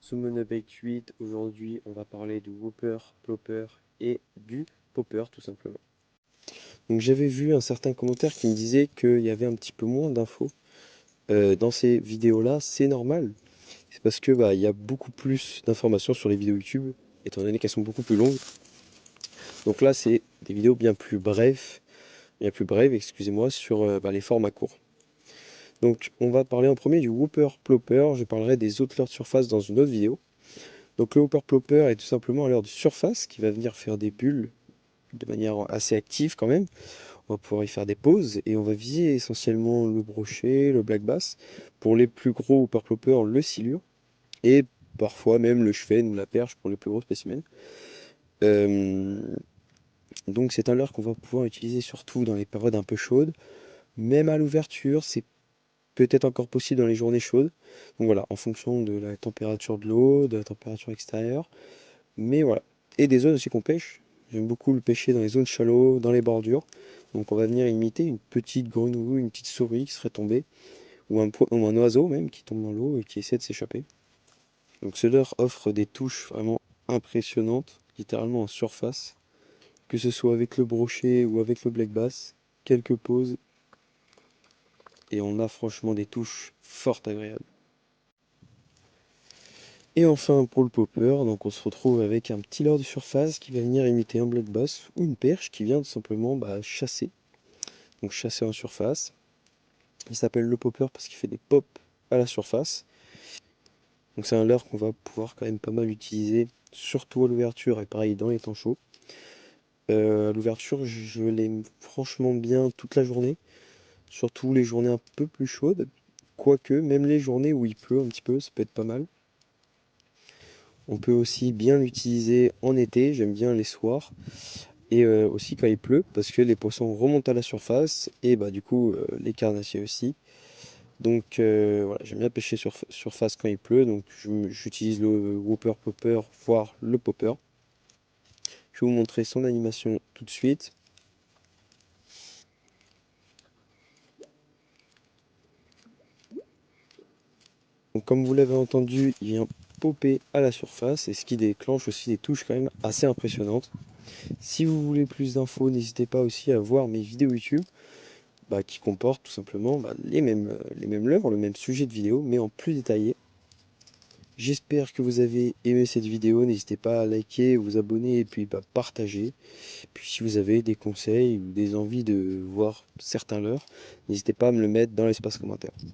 Summon Update 8, aujourd'hui on va parler du Whopper, Plopper et du Popper tout simplement. Donc j'avais vu un certain commentaire qui me disait qu'il y avait un petit peu moins d'infos dans ces vidéos-là, c'est normal. C'est parce que il y a beaucoup plus d'informations sur les vidéos YouTube, étant donné qu'elles sont beaucoup plus longues. Donc là c'est des vidéos bien plus brèves, excusez-moi, sur les formats courts. Donc on va parler en premier du Whopper, Plopper, je parlerai des autres leurres de surface dans une autre vidéo. Donc le Whopper Plopper est tout simplement un leurre de surface qui va venir faire des bulles de manière assez active quand même. On va pouvoir y faire des pauses et on va viser essentiellement le brochet, le black bass. Pour les plus gros Whopper Plopper, le silure et parfois même le chevenne ou la perche pour les plus gros spécimens. Euh, donc c'est un leurre qu'on va pouvoir utiliser surtout dans les périodes un peu chaudes. Même à l'ouverture, c'est peut-être encore possible dans les journées chaudes. Donc voilà, en fonction de la température de l'eau, de la température extérieure. Mais voilà. Et des zones aussi qu'on pêche. J'aime beaucoup le pêcher dans les zones shallow, dans les bordures. Donc on va venir imiter une petite grenouille, une petite souris qui serait tombée, ou un oiseau même qui tombe dans l'eau et qui essaie de s'échapper. Donc ce leurre offre des touches vraiment impressionnantes, littéralement en surface, que ce soit avec le brochet ou avec le black bass. Quelques pauses et on a franchement des touches fort agréables. Et enfin pour le popper, donc on se retrouve avec un petit leurre de surface qui va venir imiter un black bass ou une perche qui vient tout simplement chasser. Donc chasser en surface. Il s'appelle le popper parce qu'il fait des pops à la surface. Donc c'est un leurre qu'on va pouvoir quand même pas mal utiliser, surtout à l'ouverture et pareil dans les temps chauds. À l'ouverture, je l'aime franchement bien toute la journée, surtout les journées un peu plus chaudes. Quoique, même les journées où il pleut un petit peu, ça peut être pas mal. On peut aussi bien l'utiliser en été, j'aime bien les soirs. Et aussi quand il pleut, parce que les poissons remontent à la surface, et du coup les carnassiers aussi. Donc voilà, j'aime bien pêcher sur surface quand il pleut, donc j'utilise le Whopper Popper, voire le Popper. Je vais vous montrer son animation tout de suite. Donc comme vous l'avez entendu, il vient popper à la surface, et ce qui déclenche aussi des touches quand même assez impressionnantes. Si vous voulez plus d'infos, n'hésitez pas aussi à voir mes vidéos YouTube, qui comportent tout simplement les mêmes leurres, le même sujet de vidéo, mais en plus détaillé. J'espère que vous avez aimé cette vidéo, n'hésitez pas à liker, vous abonner et puis partager. Puis si vous avez des conseils ou des envies de voir certains leurres, n'hésitez pas à me le mettre dans l'espace commentaire.